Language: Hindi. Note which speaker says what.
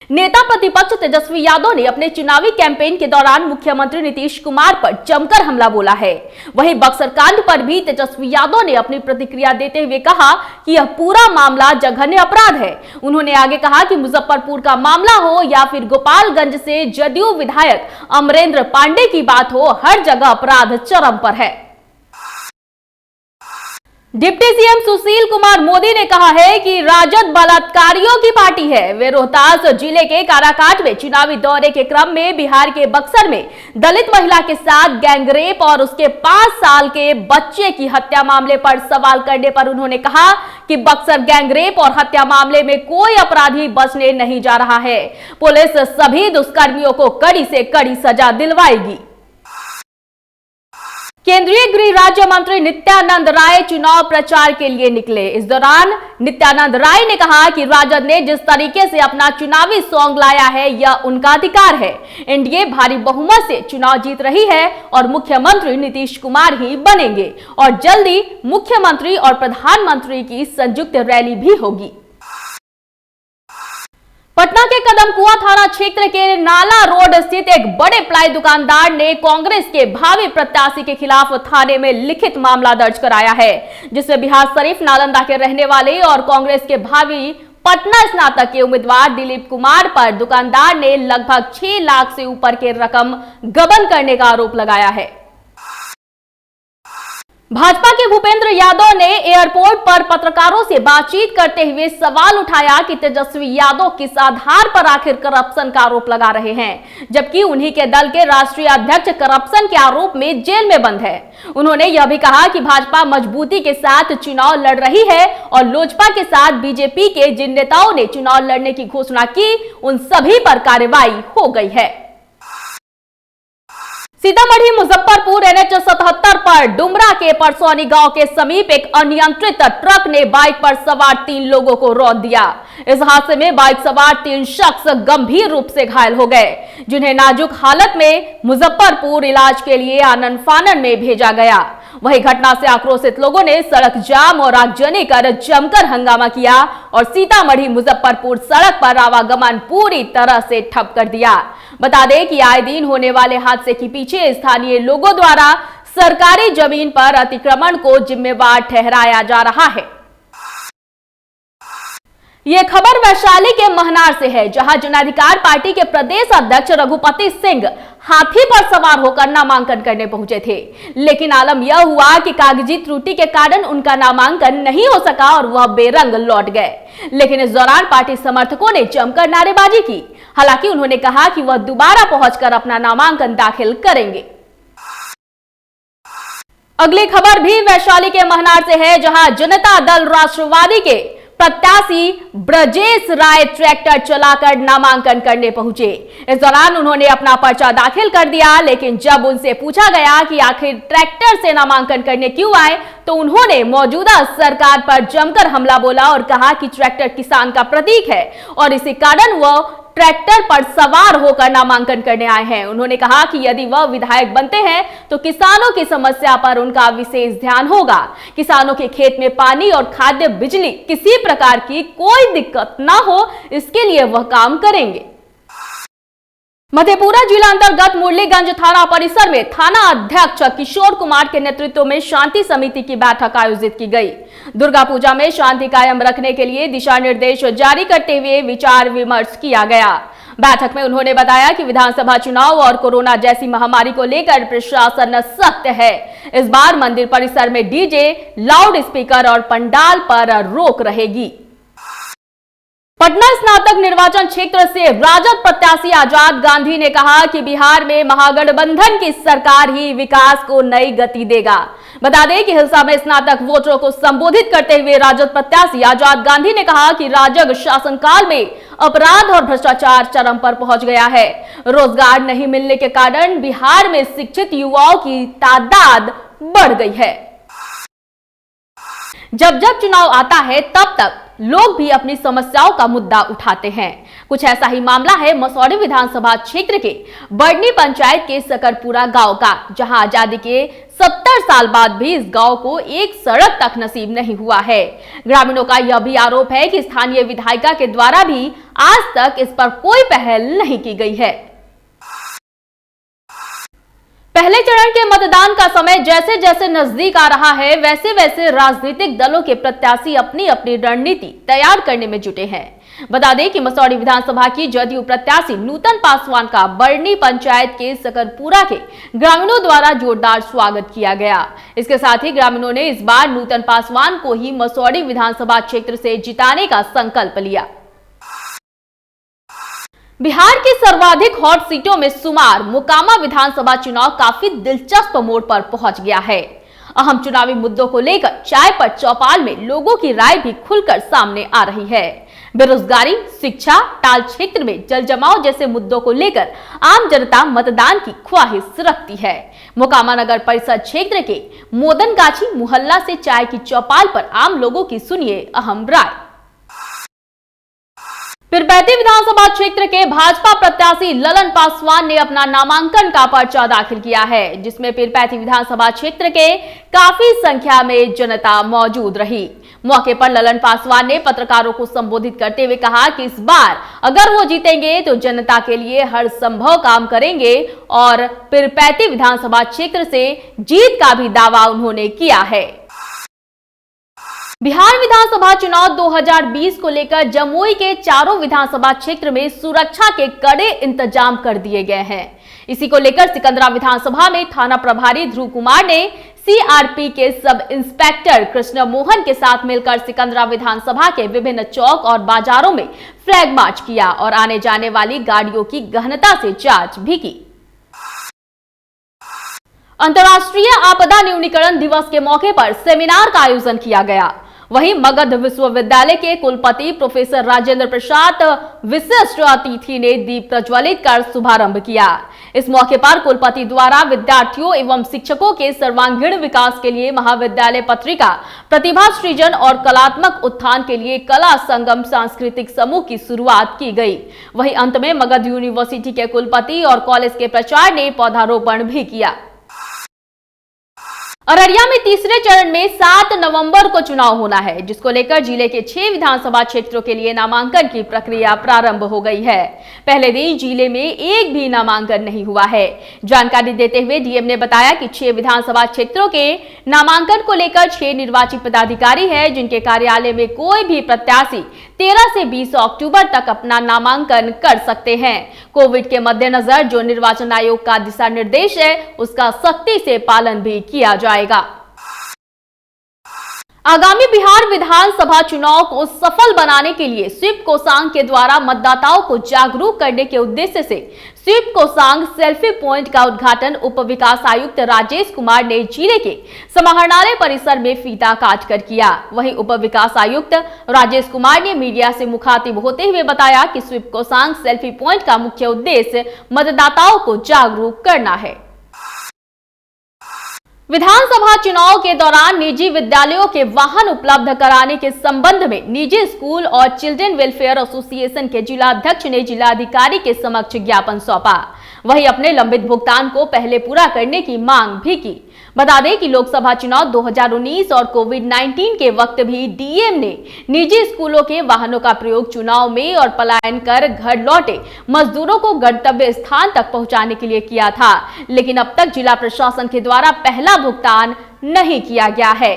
Speaker 1: नेता प्रतिपक्ष तेजस्वी यादव ने अपने चुनावी कैंपेन के दौरान मुख्यमंत्री नीतीश कुमार पर जमकर हमला बोला है। वहीं बक्सर कांड पर भी तेजस्वी यादव ने अपनी प्रतिक्रिया देते हुए कहा कि यह पूरा मामला जघन्य अपराध है। उन्होंने आगे कहा कि मुजफ्फरपुर का मामला हो या फिर गोपालगंज से जदयू विधायक अमरेंद्र पांडे की बात हो, हर जगह अपराध चरम पर है। डिप्टी सीएम सुशील कुमार मोदी ने कहा है कि राजद बलात्कारियों की पार्टी है। वे रोहतास जिले के काराकाट में चुनावी दौरे के क्रम में बिहार के बक्सर में दलित महिला के साथ गैंगरेप और उसके 5 साल के बच्चे की हत्या मामले पर सवाल करने पर उन्होंने कहा कि बक्सर गैंगरेप और हत्या मामले में कोई अपराधी बचने नहीं जा रहा है। पुलिस सभी दुष्कर्मियों को कड़ी से कड़ी सजा दिलवाएगी। केंद्रीय गृह राज्य मंत्री नित्यानंद राय चुनाव प्रचार के लिए निकले। इस दौरान नित्यानंद राय ने कहा कि राजद ने जिस तरीके से अपना चुनावी सॉन्ग लाया है यह उनका अधिकार है। एनडीए भारी बहुमत से चुनाव जीत रही है और मुख्यमंत्री नीतीश कुमार ही बनेंगे और जल्दी मुख्यमंत्री और प्रधानमंत्री की संयुक्त रैली भी होगी। पटना के कदमकुआं थाना क्षेत्र के नाला रोड स्थित एक बड़े प्लाई दुकानदार ने कांग्रेस के भावी प्रत्याशी के खिलाफ थाने में लिखित मामला दर्ज कराया है, जिसमें बिहार शरीफ नालंदा के रहने वाले और कांग्रेस के भावी पटना स्नातक के उम्मीदवार दिलीप कुमार पर दुकानदार ने लगभग 6 लाख से ऊपर के रकम गबन करने का आरोप लगाया है। भाजपा के भूपेंद्र यादव ने एयरपोर्ट पर पत्रकारों से बातचीत करते हुए सवाल उठाया कि तेजस्वी यादव किस आधार पर आखिर करप्शन का आरोप लगा रहे हैं, जबकि उन्हीं के दल के राष्ट्रीय अध्यक्ष करप्शन के आरोप में जेल में बंद है। उन्होंने यह भी कहा कि भाजपा मजबूती के साथ चुनाव लड़ रही है और लोजपा के साथ बीजेपी के जिन नेताओं ने चुनाव लड़ने की घोषणा की उन सभी पर कार्रवाई हो गई है। सीतामढ़ी मुजफ्फरपुर NH 77 पर डुमरा के परसौनी गांव के समीप एक अनियंत्रित ट्रक ने बाइक पर सवार 3 लोगों को रौंद दिया। इस हादसे में बाइक सवार 3 शख्स गंभीर रूप से घायल हो गए, जिन्हें नाजुक हालत में मुजफ्फरपुर इलाज के लिए आनन फानन में भेजा गया। वही घटना से आक्रोशित लोगों ने सड़क जाम और आगजनी कर जमकर हंगामा किया और सीतामढ़ी मुजफ्फरपुर सड़क पर आवागमन पूरी तरह से ठप कर दिया। बता दें कि आए दिन होने वाले हादसे के पीछे स्थानीय लोगों द्वारा सरकारी जमीन पर अतिक्रमण को जिम्मेवार ठहराया जा रहा है। ये खबर वैशाली के महनार से है, जहां जनाधिकार पार्टी के प्रदेश अध्यक्ष रघुपति सिंह हाथी पर सवार होकर नामांकन करने पहुंचे थे, लेकिन आलम यह हुआ कि कागजी त्रुटि के कारण उनका नामांकन नहीं हो सका और वह बेरंग लौट गए। लेकिन इस दौरान पार्टी समर्थकों ने जमकर नारेबाजी की। हालांकि उन्होंने कहा कि वह दोबारा पहुंचकर अपना नामांकन दाखिल करेंगे। अगली खबर भी वैशाली के महनार से है, जहां जनता दल राष्ट्रवादी के प्रत्याशी ब्रजेश राय ट्रैक्टर चलाकर नामांकन करने पहुंचे। इस दौरान उन्होंने अपना पर्चा दाखिल कर दिया, लेकिन जब उनसे पूछा गया कि आखिर ट्रैक्टर से नामांकन करने क्यों आए, तो उन्होंने मौजूदा सरकार पर जमकर हमला बोला और कहा कि ट्रैक्टर किसान का प्रतीक है और इसी कारण वह ट्रैक्टर पर सवार होकर नामांकन करने आए हैं। उन्होंने कहा कि यदि वह विधायक बनते हैं तो किसानों की समस्या पर उनका विशेष ध्यान होगा। किसानों के खेत में पानी और खाद्य बिजली किसी प्रकार की कोई दिक्कत ना हो, इसके लिए वह काम करेंगे। मधेपुरा जिला अंतर्गत मुरलीगंज थाना परिसर में थाना अध्यक्ष किशोर कुमार के नेतृत्व में शांति समिति की बैठक आयोजित की गई। दुर्गा पूजा में शांति कायम रखने के लिए दिशा निर्देश जारी करते हुए विचार विमर्श किया गया। बैठक में उन्होंने बताया कि विधानसभा चुनाव और कोरोना जैसी महामारी को लेकर प्रशासन सख्त है। इस बार मंदिर परिसर में डीजे, लाउड स्पीकर और पंडाल पर रोक रहेगी। पटना स्नातक निर्वाचन क्षेत्र से राजद प्रत्याशी आजाद गांधी ने कहा कि बिहार में महागठबंधन की सरकार ही विकास को नई गति देगा। बता दें कि हिलसा में स्नातक वोटरों को संबोधित करते हुए राजद प्रत्याशी आजाद गांधी ने कहा कि राजग शासनकाल में अपराध और भ्रष्टाचार चरम पर पहुंच गया है। रोजगार नहीं मिलने के कारण बिहार में शिक्षित युवाओं की तादाद बढ़ गई है। जब जब चुनाव आता है तब तक लोग भी अपनी समस्याओं का मुद्दा उठाते हैं। कुछ ऐसा ही मामला है मसौढ़ी विधानसभा क्षेत्र के बड़नी पंचायत के सकरपुरा गांव का, जहां आजादी के 70 साल बाद भी इस गांव को एक सड़क तक नसीब नहीं हुआ है। ग्रामीणों का यह भी आरोप है कि स्थानीय विधायिका के द्वारा भी आज तक इस पर कोई पहल नहीं की गई है। पहले चरण के मतदान का समय जैसे जैसे नजदीक आ रहा है, वैसे वैसे राजनीतिक दलों के प्रत्याशी अपनी अपनी रणनीति तैयार करने में जुटे हैं। बता दें कि मसौढ़ी विधानसभा की जदयू प्रत्याशी नूतन पासवान का बड़नी पंचायत के सकरपुरा के ग्रामीणों द्वारा जोरदार स्वागत किया गया। इसके साथ ही ग्रामीणों ने इस बार नूतन पासवान को ही मसौढ़ी विधानसभा क्षेत्र से जिताने का संकल्प लिया। बिहार की सर्वाधिक हॉट सीटों में शुमार मोकामा विधानसभा चुनाव काफी दिलचस्प मोड़ पर पहुंच गया है। अहम चुनावी मुद्दों को लेकर चाय पर चौपाल में लोगों की राय भी खुलकर सामने आ रही है। बेरोजगारी, शिक्षा, टाल क्षेत्र में जल जमाव जैसे मुद्दों को लेकर आम जनता मतदान की ख्वाहिश रखती है। मोकामा नगर परिषद क्षेत्र के मोदनगाछी मोहल्ला से चाय की चौपाल पर आम लोगों की सुनिए अहम राय। पीरपैंती विधानसभा क्षेत्र के भाजपा प्रत्याशी ललन पासवान ने अपना नामांकन का पर्चा दाखिल किया है, जिसमें पीरपैंती विधानसभा क्षेत्र के काफी संख्या में जनता मौजूद रही। मौके पर ललन पासवान ने पत्रकारों को संबोधित करते हुए कहा कि इस बार अगर वो जीतेंगे तो जनता के लिए हर संभव काम करेंगे और पीरपैंती विधानसभा क्षेत्र से जीत का भी दावा उन्होंने किया है। बिहार विधानसभा चुनाव 2020 को लेकर जमुई के चारों विधानसभा क्षेत्र में सुरक्षा के कड़े इंतजाम कर दिए गए हैं। इसी को लेकर सिकंदरा विधानसभा में थाना प्रभारी ध्रुव कुमार ने सीआरपी के सब इंस्पेक्टर कृष्ण मोहन के साथ मिलकर सिकंदरा विधानसभा के विभिन्न चौक और बाजारों में फ्लैग मार्च किया और आने जाने वाली गाड़ियों की गहनता से जांच भी की। अंतर्राष्ट्रीय आपदा न्यूनीकरण दिवस के मौके पर सेमिनार का आयोजन किया गया। वहीं मगध विश्वविद्यालय के कुलपति प्रोफेसर राजेंद्र प्रसाद विशिष्ट अतिथि ने दीप प्रज्वलित कर शुभारंभ किया। इस मौके पर कुलपति द्वारा विद्यार्थियों एवं शिक्षकों के सर्वांगीण विकास के लिए महाविद्यालय पत्रिका, प्रतिभा सृजन और कलात्मक उत्थान के लिए कला संगम सांस्कृतिक समूह की शुरुआत की गई। वहीं अंत में मगध यूनिवर्सिटी के कुलपति और कॉलेज के प्राचार्य ने पौधारोपण भी किया। अररिया में तीसरे चरण में 7 नवंबर को चुनाव होना है, जिसको लेकर जिले के 6 विधानसभा क्षेत्रों के लिए नामांकन की प्रक्रिया प्रारंभ हो गई है। पहले दिन जिले में एक भी नामांकन नहीं हुआ है। जानकारी देते हुए डीएम ने बताया कि 6 विधानसभा क्षेत्रों के नामांकन को लेकर 6 निर्वाची पदाधिकारी है, जिनके कार्यालय में कोई भी प्रत्याशी 13 से 20 अक्टूबर तक अपना नामांकन कर सकते हैं। कोविड के मद्देनजर जो निर्वाचन आयोग का दिशा निर्देश है, उसका सख्ती से पालन भी किया जाएगा। आगामी बिहार विधानसभा चुनाव को सफल बनाने के लिए स्वीप कोषांग के द्वारा मतदाताओं को जागरूक करने के उद्देश्य से स्वीप कोषांग सेल्फी पॉइंट का उद्घाटन उप विकास आयुक्त राजेश कुमार ने जिले के समाहरणालय परिसर में फीता काटकर किया। वहीं उप विकास आयुक्त राजेश कुमार ने मीडिया से मुखातिब होते हुए बताया कि स्वीप कोषांग सेल्फी पॉइंट का मुख्य उद्देश्य मतदाताओं को जागरूक करना है। विधानसभा चुनाव के दौरान निजी विद्यालयों के वाहन उपलब्ध कराने के संबंध में निजी स्कूल और चिल्ड्रन वेलफेयर एसोसिएशन के जिलाध्यक्ष ने जिलाधिकारी के समक्ष ज्ञापन सौंपा। वहीं अपने लंबित भुगतान को पहले पूरा करने की मांग भी की। बता दें कि लोकसभा चुनाव 2019 और कोविड-19 के वक्त भी डीएम ने निजी स्कूलों के वाहनों का प्रयोग चुनाव में और पलायन कर घर लौटे मजदूरों को गंतव्य स्थान तक पहुंचाने के लिए किया था, लेकिन अब तक जिला प्रशासन के द्वारा पहला भुगतान नहीं किया गया है।